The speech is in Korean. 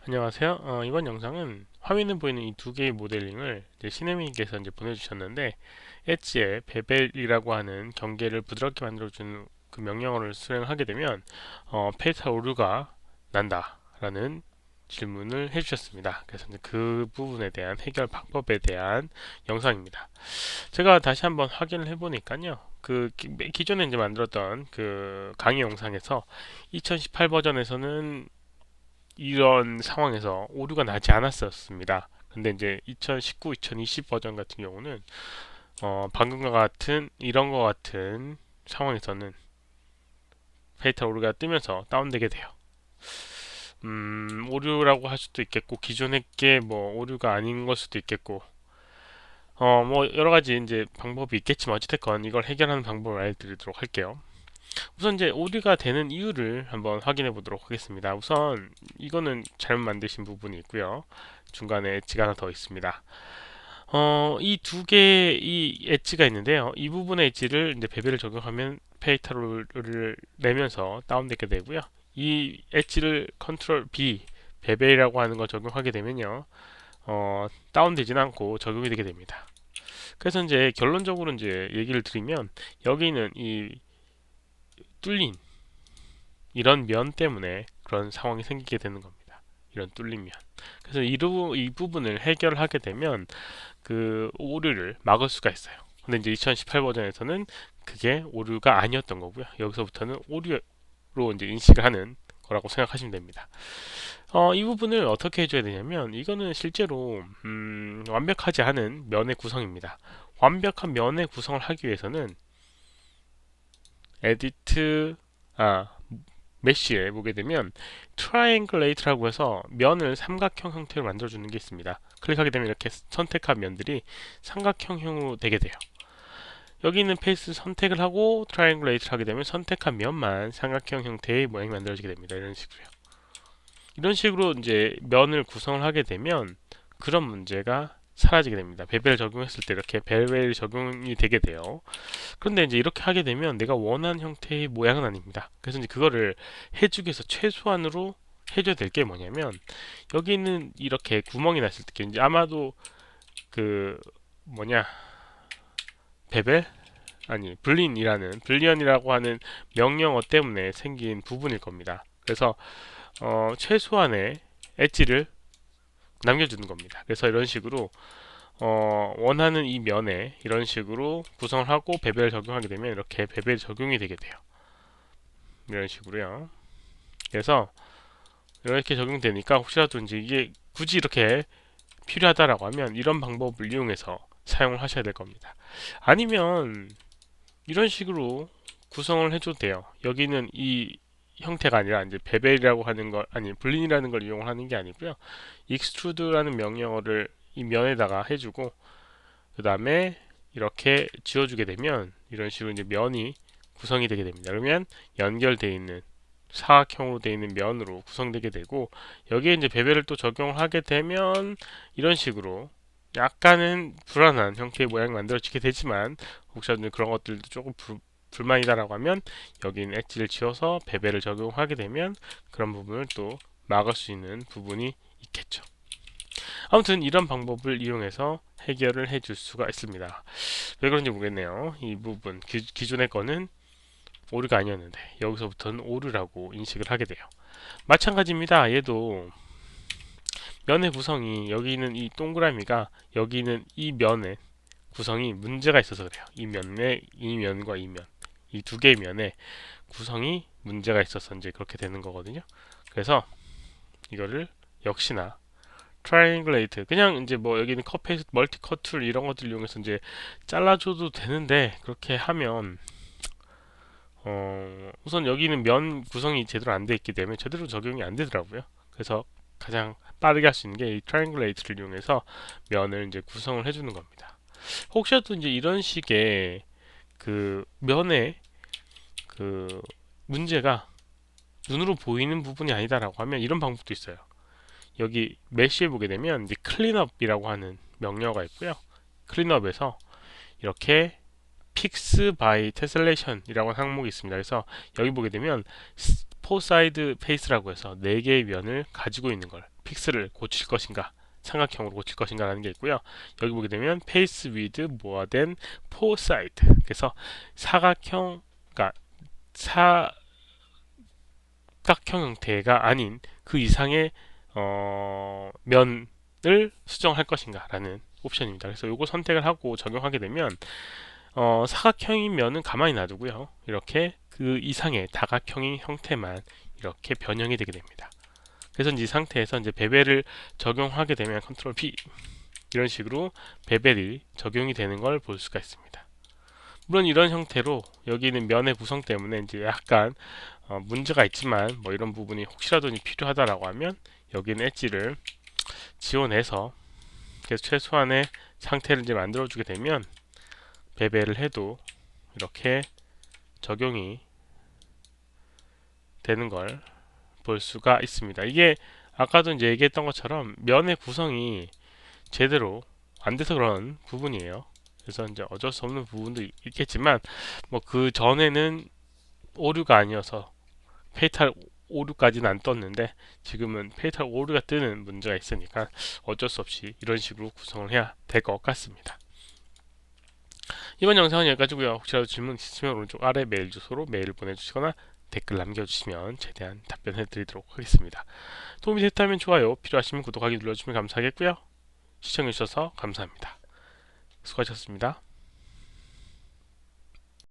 안녕하세요. 이번 영상은 화면에 보이는 이 두 개의 모델링을 이제 신혜민께서 이제 보내주셨는데, 엣지에 베벨이라고 하는 경계를 부드럽게 만들어주는 그 명령어를 수행하게 되면 페이탈 오류가 난다라는 질문을 해주셨습니다. 그래서 이제 그 부분에 대한 해결 방법에 대한 영상입니다. 제가 다시 한번 확인을 해보니까요. 그 기존에 이제 만들었던 그 강의 영상에서 2018 버전에서는 이런 상황에서 오류가 나지 않았었습니다. 근데 이제 2019, 2020 버전 같은 경우는 방금과 같은 이런 것 같은 상황에서는 페이탈 오류가 뜨면서 다운되게 돼요. 오류라고 할 수도 있겠고 기존의 게 뭐 오류가 아닌 걸 수도 있겠고 뭐 여러 가지 이제 방법이 있겠지만 어찌됐건 이걸 해결하는 방법을 알려드리도록 할게요. 우선 이제 오류가 되는 이유를 한번 확인해 보도록 하겠습니다. 우선 이거는 잘못 만드신 부분이 있고요. 중간에 엣지가 하나 더 있습니다. 이 두 개의 이 엣지가 있는데요. 이 부분의 엣지를 이제 베벨을 적용하면 페이탈을 내면서 다운되게 되고요. 이 엣지를 컨트롤 B 베벨이라고 하는 걸 적용하게 되면요. 다운되진 않고 적용이 되게 됩니다. 그래서 이제 결론적으로 이제 얘기를 드리면 여기는 이 뚫린 이런 면 때문에 그런 상황이 생기게 되는 겁니다. 이런 뚫린 면. 그래서 이 부분을 해결하게 되면 그 오류를 막을 수가 있어요. 근데 이제 2018 버전에서는 그게 오류가 아니었던 거고요. 여기서부터는 오류로 이제 인식을 하는 거라고 생각하시면 됩니다. 이 부분을 어떻게 해줘야 되냐면 이거는 실제로 완벽하지 않은 면의 구성입니다. 완벽한 면의 구성을 하기 위해서는 에디트 메쉬에 보게 되면 트라이앵글레이트라고 해서 면을 삼각형 형태로 만들어주는 게 있습니다. 클릭하게 되면 이렇게 선택한 면들이 삼각형으로 되게 돼요. 여기 있는 페이스 선택을 하고 트라이앵글레이트를 하게 되면 선택한 면만 삼각형 형태의 모양이 만들어지게 됩니다. 이런 식으로요. 이런 식으로 이제 면을 구성을 하게 되면 그런 문제가 사라지게 됩니다. 베벨 적용했을 때 이렇게 베벨 적용이 되게 돼요. 그런데 이제 이렇게 하게 되면 내가 원하는 형태의 모양은 아닙니다. 그래서 이제 그거를 해주기 위해서 최소한으로 해줘야 될 게 뭐냐면 여기는 이렇게 구멍이 났을 때 이제 아마도 그 뭐냐 베벨 아니 블리언이라고 하는 명령어 때문에 생긴 부분일 겁니다. 그래서 최소한의 엣지를 남겨주는 겁니다. 그래서 이런 식으로 원하는 이 면에 이런 식으로 구성을 하고 베벨 적용하게 되면 이렇게 베벨 적용이 되게 돼요. 이런 식으로요. 그래서 이렇게 적용되니까 혹시라도 이제 이게 굳이 이렇게 필요하다라고 하면 이런 방법을 이용해서 사용을 하셔야 될 겁니다. 아니면 이런 식으로 구성을 해줘도 돼요. 여기는 이 형태가 아니라 이제 베벨이라고 하는 걸 아니 블린이라는 걸 이용하는 게 아니고요. 익스트루드라는 명령어를 이 면에다가 해주고 그 다음에 이렇게 지워주게 되면 이런 식으로 이제 면이 구성이 되게 됩니다. 그러면 연결되어 있는 사각형으로 되어 있는 면으로 구성되게 되고 여기에 이제 베벨을 또 적용을 하게 되면 이런 식으로 약간은 불안한 형태의 모양이 만들어지게 되지만 혹시라도 그런 것들도 조금 불만이다라고 하면 여기는 엣지를 지워서 베벨을 적용하게 되면 그런 부분을 또 막을 수 있는 부분이 있겠죠. 아무튼 이런 방법을 이용해서 해결을 해줄 수가 있습니다. 왜 그런지 모르겠네요. 이 부분 기존의 거는 오류가 아니었는데 여기서부터는 오류라고 인식을 하게 돼요. 마찬가지입니다. 얘도 면의 구성이 여기 있는 이 동그라미가 여기 있는 이 면의 구성이 문제가 있어서 그래요. 이 면과 이 면, 이 두 개의 면의 구성이 문제가 있어서 이제 그렇게 되는 거거든요. 그래서 이거를 역시나 트라이앵글레이트 그냥 이제 뭐 여기는 컷페이스 멀티컷 툴 이런 것들 이용해서 이제 잘라줘도 되는데 그렇게 하면 우선 여기는 면 구성이 제대로 안 돼 있기 때문에 제대로 적용이 안 되더라고요. 그래서 가장 빠르게 할 수 있는 게 이 트라이앵글레이트를 이용해서 면을 이제 구성을 해주는 겁니다. 혹시라도 이제 이런 식의 그 면에 그 문제가 눈으로 보이는 부분이 아니다라고 하면 이런 방법도 있어요. 여기 메쉬에 보게 되면 이제 클린업이라고 하는 명령어가 있고요. 클린업에서 이렇게 픽스 바이 테셀레이션이라고 하는 항목이 있습니다. 그래서 여기 보게 되면 포 사이드 페이스라고 해서 4개의 면을 가지고 있는 걸 픽셀을 고칠 것인가, 삼각형으로 고칠 것인가 라는 게 있고요. 여기 보게 되면 face with more than four side. 그래서 사각형, 그러니까 사각형 형태가 아닌 그 이상의 면을 수정할 것인가 라는 옵션입니다. 그래서 이거 선택을 하고 적용하게 되면 사각형인 면은 가만히 놔두고요. 이렇게 그 이상의 다각형인 형태만 이렇게 변형이 되게 됩니다. 그래서 이 상태에서 이제 베벨을 적용하게 되면 컨트롤 P 이런 식으로 베벨이 적용이 되는 걸 볼 수가 있습니다. 물론 이런 형태로 여기는 면의 구성 때문에 이제 약간 문제가 있지만 뭐 이런 부분이 혹시라도 필요하다라고 하면 여기는 엣지를 지원해서 그래서 최소한의 상태를 이제 만들어주게 되면 베벨을 해도 이렇게 적용이 되는 걸 볼 수가 있습니다. 이게 아까도 이제 얘기했던 것처럼 면의 구성이 제대로 안 돼서 그런 부분이에요. 그래서 이제 어쩔 수 없는 부분도 있겠지만 뭐 그 전에는 오류가 아니어서 페이탈 오류까지는 안 떴는데 지금은 페이탈 오류가 뜨는 문제가 있으니까 어쩔 수 없이 이런 식으로 구성을 해야 될 것 같습니다. 이번 영상은 여기까지고요. 혹시라도 질문 있으시면 오른쪽 아래 메일 주소로 메일을 보내주시거나 댓글 남겨주시면 최대한 답변해 드리도록 하겠습니다. 도움이 됐다면 좋아요, 필요하시면 구독하기 눌러주시면 감사하겠고요. 시청해주셔서 감사합니다. 수고하셨습니다.